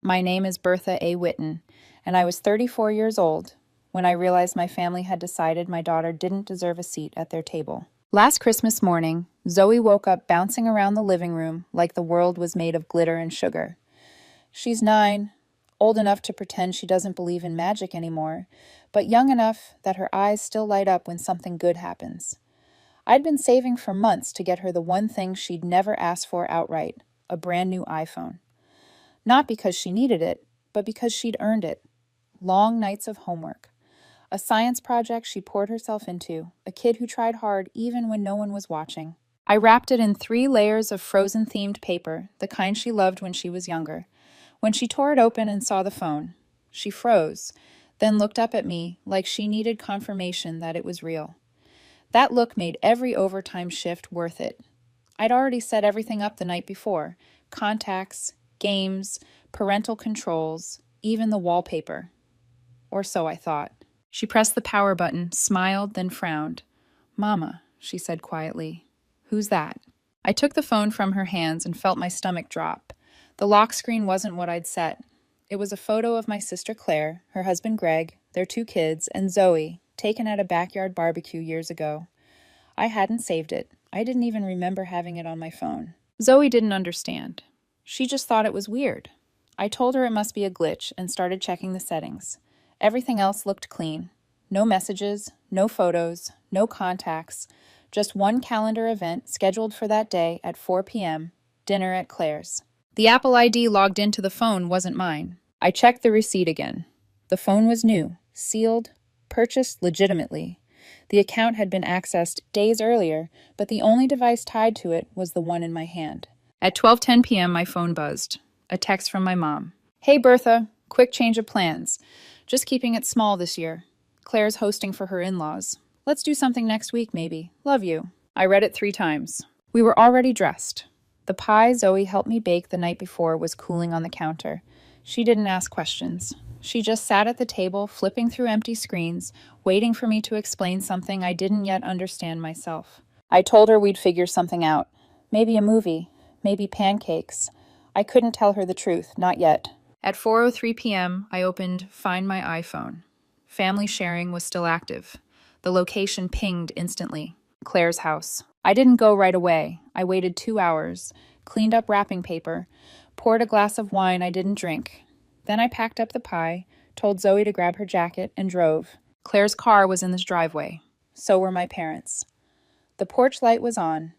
My name is Bertha A. Whitten, and I was 34 years old when I realized my family had decided my daughter didn't deserve a seat at their table. Last Christmas morning, Zoe woke up bouncing around the living room like the world was made of glitter and sugar. She's 9, old enough to pretend she doesn't believe in magic anymore, but young enough that her eyes still light up when something good happens. I'd been saving for months to get her the one thing she'd never asked for outright, a brand new iPhone. Not because she needed it, but because she'd earned it. Long nights of homework. A science project she poured herself into, a kid who tried hard even when no one was watching. I wrapped it in 3 layers of Frozen-themed paper, the kind she loved when she was younger. When she tore it open and saw the phone, she froze, then looked up at me like she needed confirmation that it was real. That look made every overtime shift worth it. I'd already set everything up the night before: contacts, games, parental controls, even the wallpaper. Or so I thought. She pressed the power button, smiled, then frowned. "Mama," she said quietly. "Who's that?" I took the phone from her hands and felt my stomach drop. The lock screen wasn't what I'd set. It was a photo of my sister Claire, her husband Greg, their 2 kids, and Zoe, taken at a backyard barbecue years ago. I hadn't saved it. I didn't even remember having it on my phone. Zoe didn't understand. She just thought it was weird. I told her it must be a glitch and started checking the settings. Everything else looked clean. No messages, no photos, no contacts, just one calendar event scheduled for that day at 4 p.m., dinner at Claire's. The Apple ID logged into the phone wasn't mine. I checked the receipt again. The phone was new, sealed, purchased legitimately. The account had been accessed days earlier, but the only device tied to it was the one in my hand. At 12:10 p.m., my phone buzzed. A text from my mom. "Hey, Bertha, quick change of plans. Just keeping it small this year. Claire's hosting for her in-laws. Let's do something next week, maybe. Love you." I read it 3 times. We were already dressed. The pie Zoe helped me bake the night before was cooling on the counter. She didn't ask questions. She just sat at the table, flipping through empty screens, waiting for me to explain something I didn't yet understand myself. I told her we'd figure something out. Maybe a movie. Maybe pancakes. I couldn't tell her the truth, not yet. At 4:03 p.m., I opened Find My iPhone. Family sharing was still active. The location pinged instantly. Claire's house. I didn't go right away. I waited 2 hours, cleaned up wrapping paper, poured a glass of wine I didn't drink. Then I packed up the pie, told Zoe to grab her jacket, and drove. Claire's car was in the driveway. So were my parents. The porch light was on.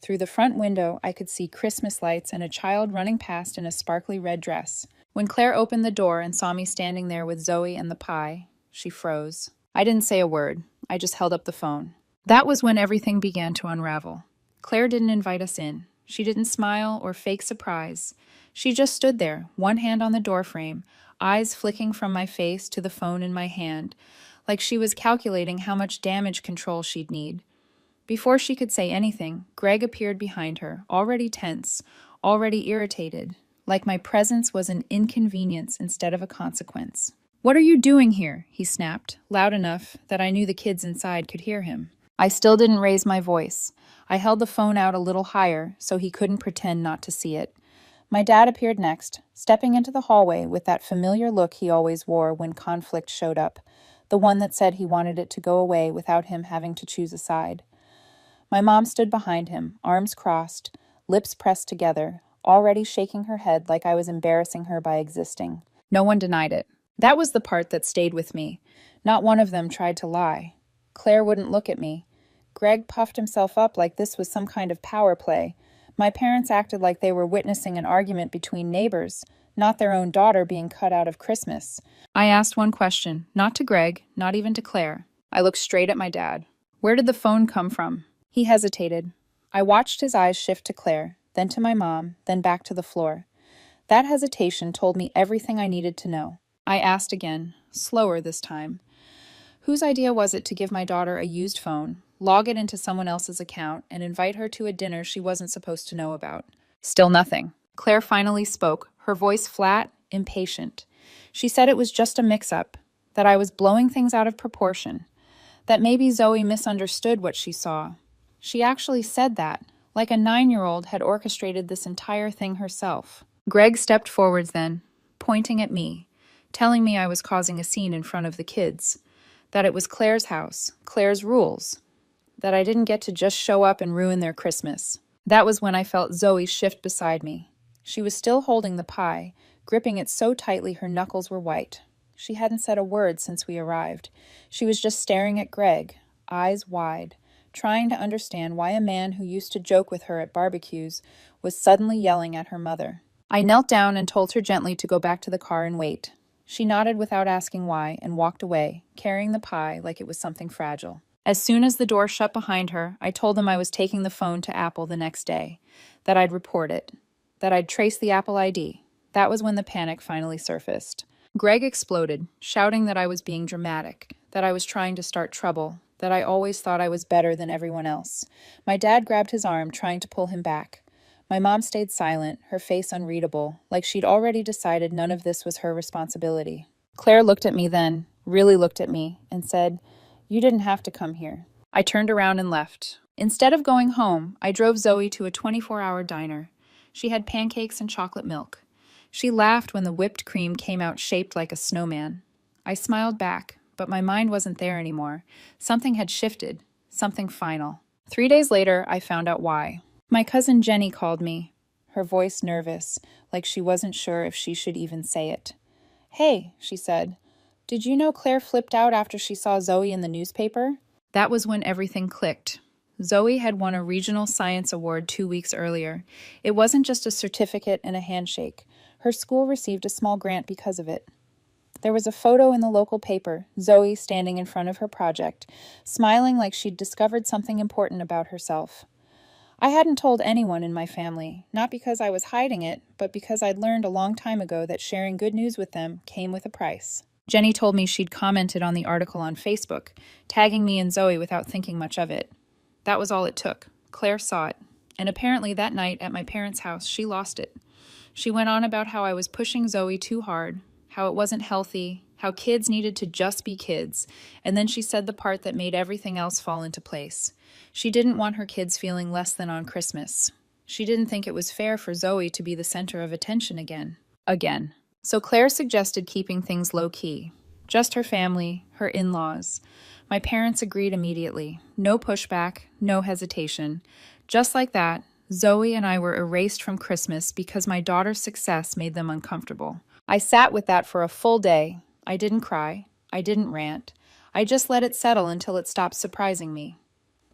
Through the front window, I could see Christmas lights and a child running past in a sparkly red dress. When Claire opened the door and saw me standing there with Zoe and the pie, she froze. I didn't say a word. I just held up the phone. That was when everything began to unravel. Claire didn't invite us in. She didn't smile or fake surprise. She just stood there, one hand on the doorframe, eyes flicking from my face to the phone in my hand, like she was calculating how much damage control she'd need. Before she could say anything, Greg appeared behind her, already tense, already irritated, like my presence was an inconvenience instead of a consequence. "What are you doing here?" he snapped, loud enough that I knew the kids inside could hear him. I still didn't raise my voice. I held the phone out a little higher so he couldn't pretend not to see it. My dad appeared next, stepping into the hallway with that familiar look he always wore when conflict showed up, the one that said he wanted it to go away without him having to choose a side. My mom stood behind him, arms crossed, lips pressed together, already shaking her head like I was embarrassing her by existing. No one denied it. That was the part that stayed with me. Not one of them tried to lie. Claire wouldn't look at me. Greg puffed himself up like this was some kind of power play. My parents acted like they were witnessing an argument between neighbors, not their own daughter being cut out of Christmas. I asked one question, not to Greg, not even to Claire. I looked straight at my dad. "Where did the phone come from?" He hesitated. I watched his eyes shift to Claire, then to my mom, then back to the floor. That hesitation told me everything I needed to know. I asked again, slower this time. Whose idea was it to give my daughter a used phone, log it into someone else's account, and invite her to a dinner she wasn't supposed to know about? Still nothing. Claire finally spoke, her voice flat, impatient. She said it was just a mix-up, that I was blowing things out of proportion, that maybe Zoe misunderstood what she saw. She actually said that, like a 9-year-old had orchestrated this entire thing herself. Greg stepped forwards then. pointing at me, telling me I was causing a scene in front of the kids, that it was Claire's house, Claire's rules, that I didn't get to just show up and ruin their Christmas. That was when I felt Zoe shift beside me. She was still holding the pie, gripping it so tightly her knuckles were white. She hadn't said a word since we arrived. She was just staring at Greg, eyes wide, trying to understand why a man who used to joke with her at barbecues was suddenly yelling at her mother. I knelt down and told her gently to go back to the car and wait. She nodded without asking why and walked away, carrying the pie like it was something fragile. As soon as the door shut behind her, I told them I was taking the phone to Apple the next day, that I'd report it, that I'd trace the Apple ID. That was when the panic finally surfaced. Greg exploded, shouting that I was being dramatic, that I was trying to start trouble, that I always thought I was better than everyone else. My dad grabbed his arm, trying to pull him back. My mom stayed silent, her face unreadable, like she'd already decided none of this was her responsibility. Claire looked at me then, really looked at me, and said, "You didn't have to come here." I turned around and left. Instead of going home, I drove Zoe to a 24-hour diner. She had pancakes and chocolate milk. She laughed when the whipped cream came out shaped like a snowman. I smiled back, but my mind wasn't there anymore. Something had shifted, something final. 3 days later, I found out why. My cousin Jenny called me, her voice nervous, like she wasn't sure if she should even say it. "Hey," she said, "did you know Claire flipped out after she saw Zoe in the newspaper?" That was when everything clicked. Zoe had won a regional science award 2 weeks earlier. It wasn't just a certificate and a handshake. Her school received a small grant because of it. There was a photo in the local paper, Zoe standing in front of her project, smiling like she'd discovered something important about herself. I hadn't told anyone in my family, not because I was hiding it, but because I'd learned a long time ago that sharing good news with them came with a price. Jenny told me she'd commented on the article on Facebook, tagging me and Zoe without thinking much of it. That was all it took. Claire saw it, and apparently that night at my parents' house, she lost it. She went on about how I was pushing Zoe too hard, how it wasn't healthy, how kids needed to just be kids, and then she said the part that made everything else fall into place. She didn't want her kids feeling less than on Christmas. She didn't think it was fair for Zoe to be the center of attention again. So Claire suggested keeping things low-key. Just her family, her in-laws. My parents agreed immediately. No pushback, no hesitation. Just like that, Zoe and I were erased from Christmas because my daughter's success made them uncomfortable. I sat with that for a full day. I didn't cry. I didn't rant. I just let it settle until it stopped surprising me.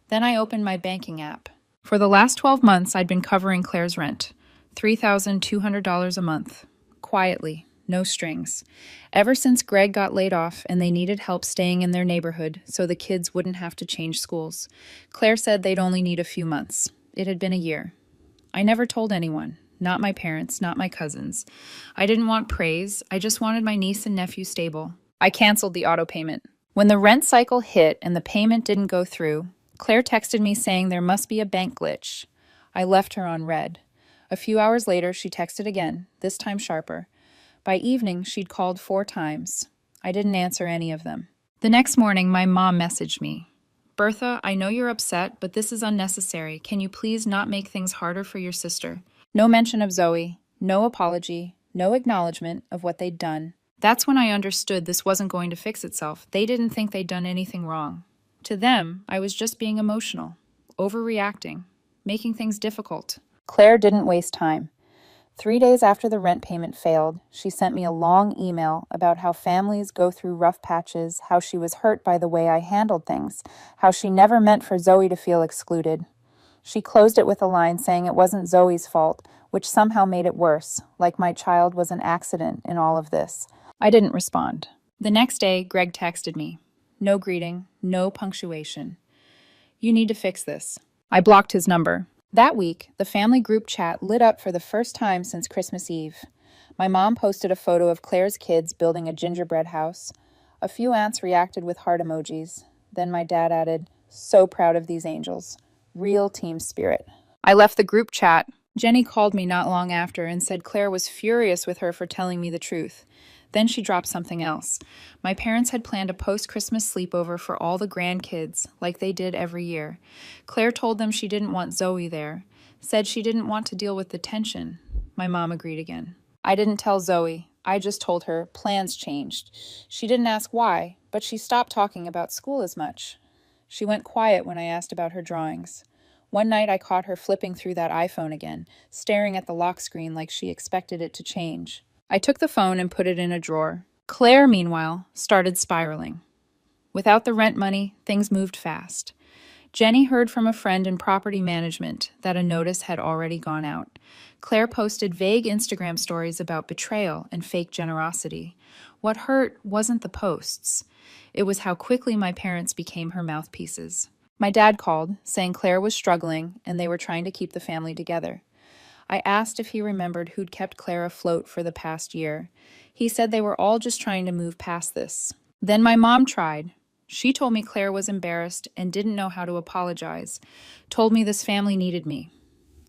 Then I opened my banking app. For the last 12 months, I'd been covering Claire's rent, $3,200 a month. Quietly, no strings. Ever since Greg got laid off and they needed help staying in their neighborhood so the kids wouldn't have to change schools, Claire said they'd only need a few months. It had been a year. I never told anyone, not my parents, not my cousins. I didn't want praise, I just wanted my niece and nephew stable. I canceled the auto payment. When the rent cycle hit and the payment didn't go through, Claire texted me saying there must be a bank glitch. I left her on red. A few hours later, she texted again, this time sharper. By evening, she'd called 4 times. I didn't answer any of them. The next morning, my mom messaged me. "Bertha, I know you're upset, but this is unnecessary. Can you please not make things harder for your sister?" No mention of Zoe, no apology, no acknowledgement of what they'd done. That's when I understood this wasn't going to fix itself. They didn't think they'd done anything wrong. To them, I was just being emotional, overreacting, making things difficult. Claire didn't waste time. 3 days after the rent payment failed, she sent me a long email about how families go through rough patches, how she was hurt by the way I handled things, how she never meant for Zoe to feel excluded. She closed it with a line saying it wasn't Zoe's fault, which somehow made it worse, like my child was an accident in all of this. I didn't respond. The next day, Greg texted me. No greeting, no punctuation. "You need to fix this." I blocked his number. That week, the family group chat lit up for the first time since Christmas Eve. My mom posted a photo of Claire's kids building a gingerbread house. A few aunts reacted with heart emojis. Then my dad added, "So proud of these angels. Real team spirit." I left the group chat. Jenny called me not long after and said Claire was furious with her for telling me the truth. Then she dropped something else. My parents had planned a post-Christmas sleepover for all the grandkids, like they did every year. Claire told them she didn't want Zoe there, said she didn't want to deal with the tension. My mom agreed again. I didn't tell Zoe, I just told her plans changed. She didn't ask why, but she stopped talking about school as much. She went quiet when I asked about her drawings. One night I caught her flipping through that iPhone again, staring at the lock screen like she expected it to change. I took the phone and put it in a drawer. Claire, meanwhile, started spiraling. Without the rent money, things moved fast. Jenny heard from a friend in property management that a notice had already gone out. Claire posted vague Instagram stories about betrayal and fake generosity. What hurt wasn't the posts. It was how quickly my parents became her mouthpieces. My dad called, saying Claire was struggling and they were trying to keep the family together. I asked if he remembered who'd kept Claire afloat for the past year. He said they were all just trying to move past this. Then my mom tried. She told me Claire was embarrassed and didn't know how to apologize, told me this family needed me.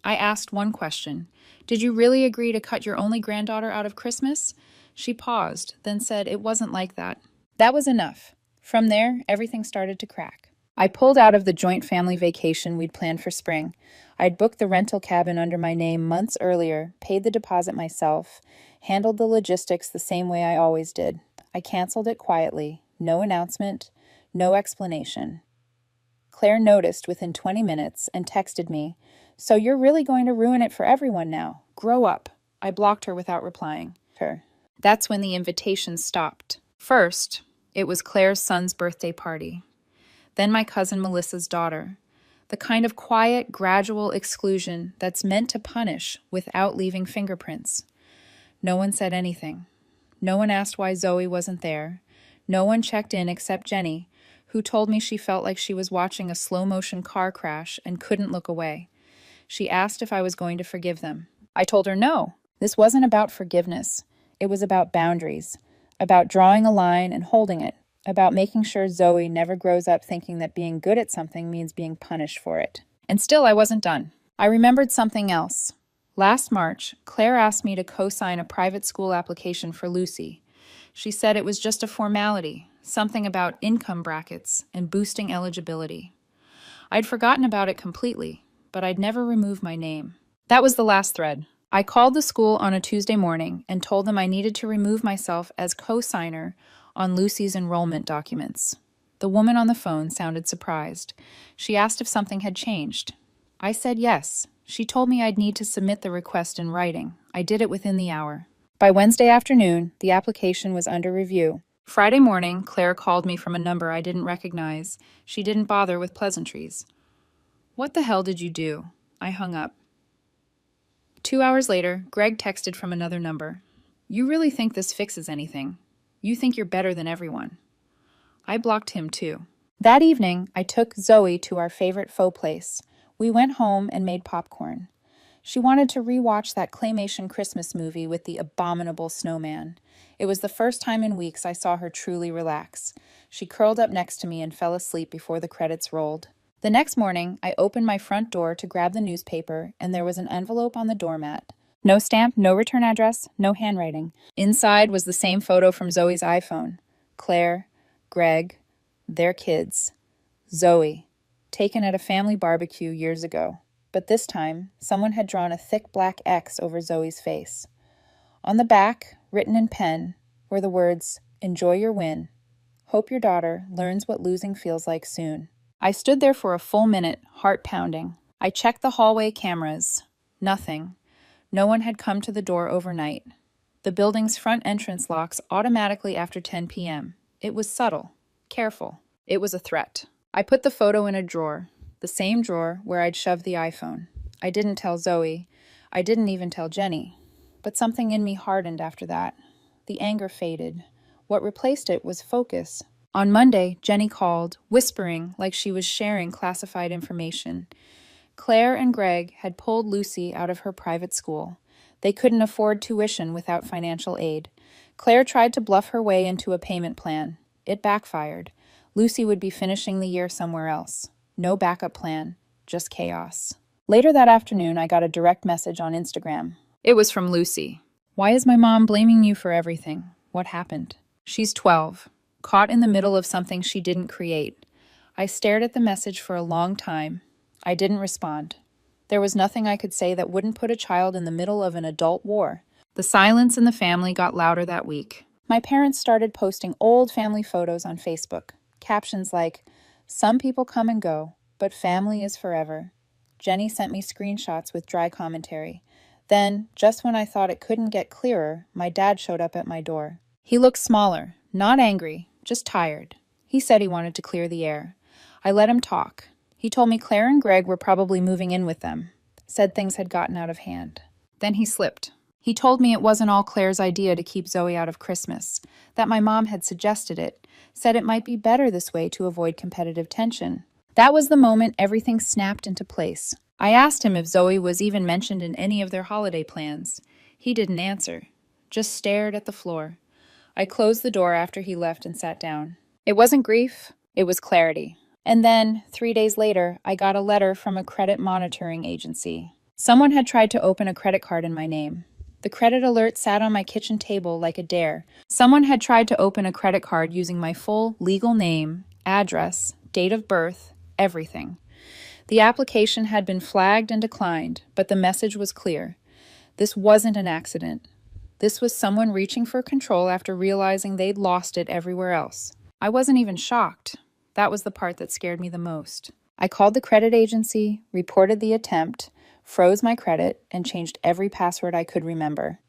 I asked one question. Did you really agree to cut your only granddaughter out of Christmas? She paused, then said it wasn't like that. That was enough. From there, everything started to crack. I pulled out of the joint family vacation we'd planned for spring. I'd booked the rental cabin under my name months earlier, paid the deposit myself, handled the logistics the same way I always did. I canceled it quietly, no announcement, no explanation. Claire noticed within 20 minutes and texted me, "So you're really going to ruin it for everyone now? Grow up." I blocked her without replying. That's when the invitations stopped. First, it was Claire's son's birthday party. Then my cousin Melissa's daughter. The kind of quiet, gradual exclusion that's meant to punish without leaving fingerprints. No one said anything. No one asked why Zoe wasn't there. No one checked in except Jenny, who told me she felt like she was watching a slow-motion car crash and couldn't look away. She asked if I was going to forgive them. I told her no. This wasn't about forgiveness. It was about boundaries, about drawing a line and holding it, about making sure Zoe never grows up thinking that being good at something means being punished for it. And still, I wasn't done. I remembered something else. Last March, Claire asked me to co-sign a private school application for Lucy. She said it was just a formality, something about income brackets and boosting eligibility. I'd forgotten about it completely, but I'd never removed my name. That was the last thread. I called the school on a Tuesday morning and told them I needed to remove myself as co-signer on Lucy's enrollment documents. The woman on the phone sounded surprised. She asked if something had changed. I said yes. She told me I'd need to submit the request in writing. I did it within the hour. By Wednesday afternoon, the application was under review. Friday morning, Claire called me from a number I didn't recognize. She didn't bother with pleasantries. "What the hell did you do?" I hung up. 2 hours later, Greg texted from another number. "You really think this fixes anything? You think you're better than everyone." I blocked him too. That evening, I took Zoe to our favorite faux place. We went home and made popcorn. She wanted to rewatch that claymation Christmas movie with the abominable snowman. It was the first time in weeks I saw her truly relax. She curled up next to me and fell asleep before the credits rolled. The next morning, I opened my front door to grab the newspaper, and there was an envelope on the doormat. No stamp, no return address, no handwriting. Inside was the same photo from Zoe's iPhone. Claire, Greg, their kids. Zoe, taken at a family barbecue years ago. But this time, someone had drawn a thick black X over Zoe's face. On the back, written in pen, were the words, "Enjoy your win. Hope your daughter learns what losing feels like soon." I stood there for a full minute, heart pounding. I checked the hallway cameras. Nothing. No one had come to the door overnight. The building's front entrance locks automatically after 10 p.m. It was subtle, careful. It was a threat. I put the photo in a drawer, the same drawer where I'd shoved the iPhone. I didn't tell Zoe. I didn't even tell Jenny. But something in me hardened after that. The anger faded. What replaced it was focus. On Monday, Jenny called, whispering like she was sharing classified information. Claire and Greg had pulled Lucy out of her private school. They couldn't afford tuition without financial aid. Claire tried to bluff her way into a payment plan. It backfired. Lucy would be finishing the year somewhere else. No backup plan, just chaos. Later that afternoon, I got a direct message on Instagram. It was from Lucy. "Why is my mom blaming you for everything? What happened?" She's 12, caught in the middle of something she didn't create. I stared at the message for a long time. I didn't respond. There was nothing I could say that wouldn't put a child in the middle of an adult war. The silence in the family got louder that week. My parents started posting old family photos on Facebook. Captions like, "Some people come and go, but family is forever." Jenny sent me screenshots with dry commentary. Then, just when I thought it couldn't get clearer, my dad showed up at my door. He looked smaller, not angry, just tired. He said he wanted to clear the air. I let him talk. He told me Claire and Greg were probably moving in with them, said things had gotten out of hand. Then he slipped. He told me it wasn't all Claire's idea to keep Zoe out of Christmas, that my mom had suggested it, said it might be better this way to avoid competitive tension. That was the moment everything snapped into place. I asked him if Zoe was even mentioned in any of their holiday plans. He didn't answer, just stared at the floor. I closed the door after he left and sat down. It wasn't grief, it was clarity. And then, 3 days later, I got a letter from a credit monitoring agency. Someone had tried to open a credit card in my name. The credit alert sat on my kitchen table like a dare. Someone had tried to open a credit card using my full legal name, address, date of birth, everything. The application had been flagged and declined, but the message was clear. This wasn't an accident. This was someone reaching for control after realizing they'd lost it everywhere else. I wasn't even shocked. That was the part that scared me the most. I called the credit agency, reported the attempt, froze my credit, and changed every password I could remember.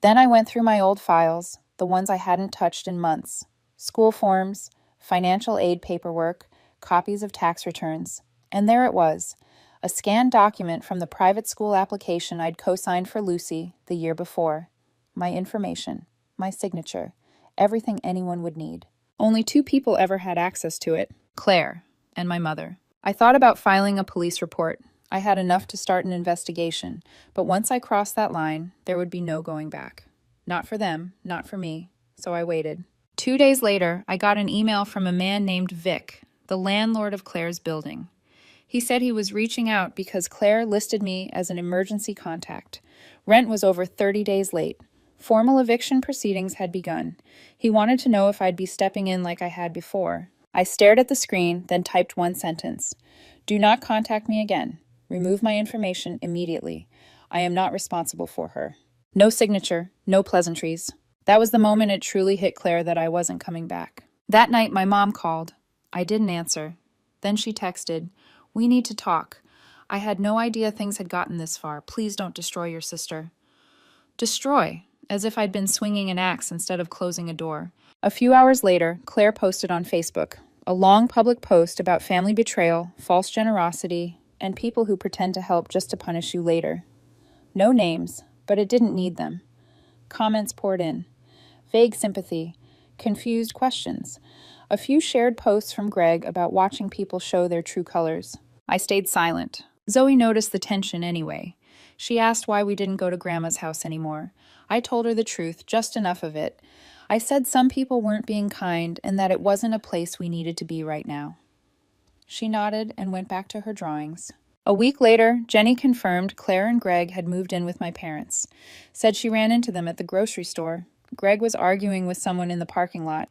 Then I went through my old files, the ones I hadn't touched in months. School forms, financial aid paperwork, copies of tax returns. And there it was, a scanned document from the private school application I'd co-signed for Lucy the year before. My information, my signature, everything anyone would need. Only 2 people ever had access to it, Claire and my mother. I thought about filing a police report. I had enough to start an investigation, but once I crossed that line, there would be no going back. Not for them, not for me, so I waited. 2 days later, I got an email from a man named Vic, the landlord of Claire's building. He said he was reaching out because Claire listed me as an emergency contact. Rent was over 30 days late. Formal eviction proceedings had begun. He wanted to know if I'd be stepping in like I had before. I stared at the screen, then typed one sentence. "Do not contact me again. Remove my information immediately. I am not responsible for her." No signature, no pleasantries. That was the moment it truly hit Claire that I wasn't coming back. That night, my mom called. I didn't answer. Then she texted, "We need to talk. I had no idea things had gotten this far. Please don't destroy your sister." Destroy, as if I'd been swinging an axe instead of closing a door. A few hours later, Claire posted on Facebook a long public post about family betrayal, false generosity, and people who pretend to help just to punish you later. No names, but it didn't need them. Comments poured in. Vague sympathy, confused questions. A few shared posts from Greg about watching people show their true colors. I stayed silent. Zoe noticed the tension anyway. She asked why we didn't go to Grandma's house anymore. I told her the truth, just enough of it. I said some people weren't being kind and that it wasn't a place we needed to be right now. She nodded and went back to her drawings. A week later, Jenny confirmed Claire and Greg had moved in with my parents. Said she ran into them at the grocery store. Greg was arguing with someone in the parking lot.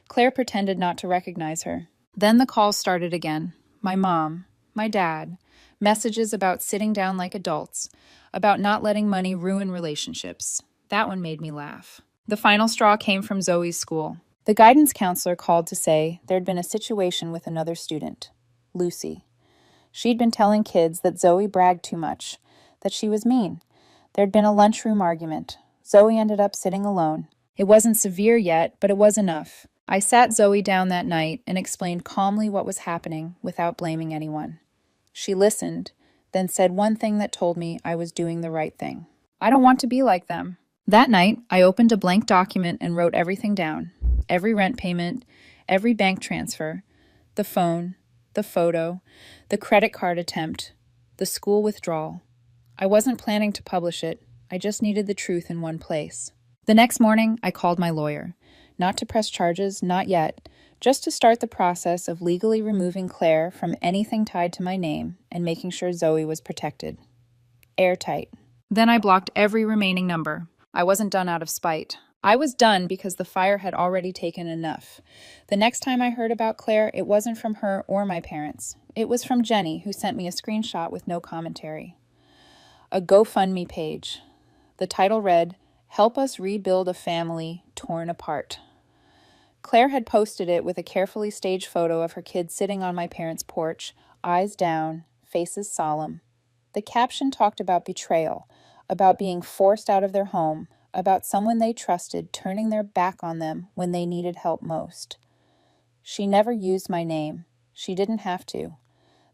Claire pretended not to recognize her. Then the calls started again. My mom, my dad, messages about sitting down like adults, about not letting money ruin relationships. That one made me laugh. The final straw came from Zoe's school. The guidance counselor called to say there'd been a situation with another student, Lucy. She'd been telling kids that Zoe bragged too much, that she was mean. There'd been a lunchroom argument. Zoe ended up sitting alone. It wasn't severe yet, but it was enough. I sat Zoe down that night and explained calmly what was happening without blaming anyone. She listened, then said one thing that told me I was doing the right thing. I don't want to be like them. That night, I opened a blank document and wrote everything down. Every rent payment, every bank transfer, the phone, the photo, the credit card attempt, the school withdrawal. I wasn't planning to publish it. I just needed the truth in one place. The next morning, I called my lawyer. Not to press charges, not yet, just to start the process of legally removing Claire from anything tied to my name and making sure Zoe was protected. Airtight. Then I blocked every remaining number. I wasn't done out of spite. I was done because the fire had already taken enough. The next time I heard about Claire, it wasn't from her or my parents. It was from Jenny, who sent me a screenshot with no commentary. A GoFundMe page. The title read, "Help Us Rebuild a Family Torn Apart." Claire had posted it with a carefully staged photo of her kids sitting on my parents' porch, eyes down, faces solemn. The caption talked about betrayal, about being forced out of their home, about someone they trusted turning their back on them when they needed help most. She never used my name. She didn't have to.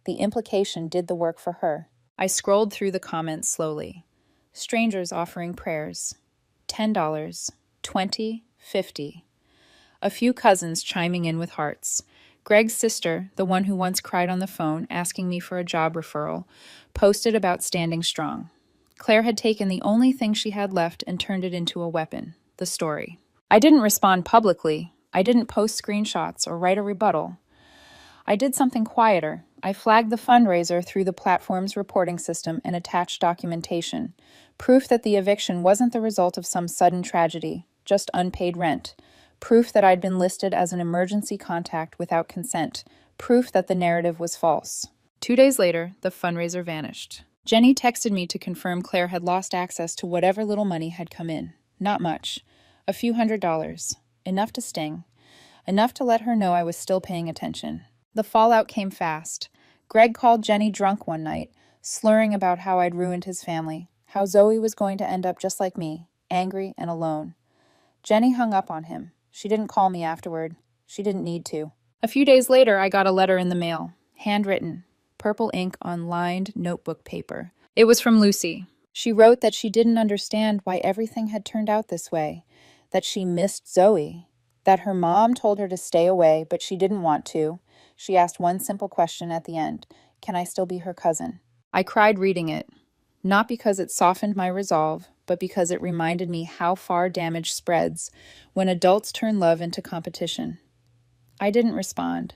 The implication did the work for her. I scrolled through the comments slowly. Strangers offering prayers. $10, $20, $50. A few cousins chiming in with hearts. Greg's sister, the one who once cried on the phone asking me for a job referral, posted about standing strong. Claire had taken the only thing she had left and turned it into a weapon, the story. I didn't respond publicly. I didn't post screenshots or write a rebuttal. I did something quieter. I flagged the fundraiser through the platform's reporting system and attached documentation, proof that the eviction wasn't the result of some sudden tragedy, just unpaid rent, proof that I'd been listed as an emergency contact without consent, proof that the narrative was false. 2 days later, the fundraiser vanished. Jenny texted me to confirm Claire had lost access to whatever little money had come in. Not much. A few $100s. Enough to sting. Enough to let her know I was still paying attention. The fallout came fast. Greg called Jenny drunk one night, slurring about how I'd ruined his family, how Zoe was going to end up just like me, angry and alone. Jenny hung up on him. She didn't call me afterward. She didn't need to. A few days later, I got a letter in the mail, handwritten, purple ink on lined notebook paper. It was from Lucy. She wrote that she didn't understand why everything had turned out this way, that she missed Zoe, that her mom told her to stay away, but she didn't want to. She asked one simple question at the end, "Can I still be her cousin?" I cried reading it, not because it softened my resolve, but because it reminded me how far damage spreads when adults turn love into competition. I didn't respond,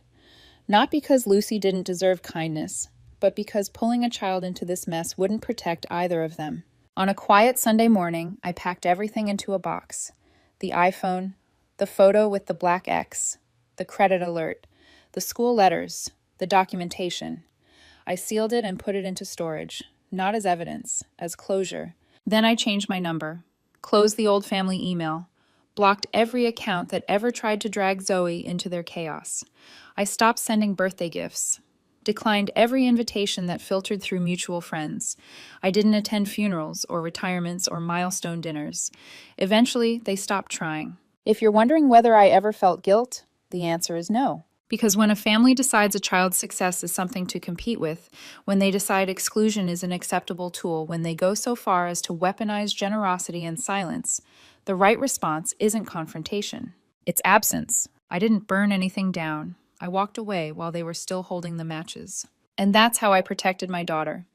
not because Lucy didn't deserve kindness, but because pulling a child into this mess wouldn't protect either of them. On a quiet Sunday morning, I packed everything into a box. The iPhone, the photo with the black X, the credit alert, the school letters, the documentation. I sealed it and put it into storage, not as evidence, as closure. Then I changed my number, closed the old family email, blocked every account that ever tried to drag Zoe into their chaos. I stopped sending birthday gifts, declined every invitation that filtered through mutual friends. I didn't attend funerals or retirements or milestone dinners. Eventually, they stopped trying. If you're wondering whether I ever felt guilt, the answer is no. Because when a family decides a child's success is something to compete with, when they decide exclusion is an acceptable tool, when they go so far as to weaponize generosity and silence, the right response isn't confrontation. It's absence. I didn't burn anything down. I walked away while they were still holding the matches. And that's how I protected my daughter.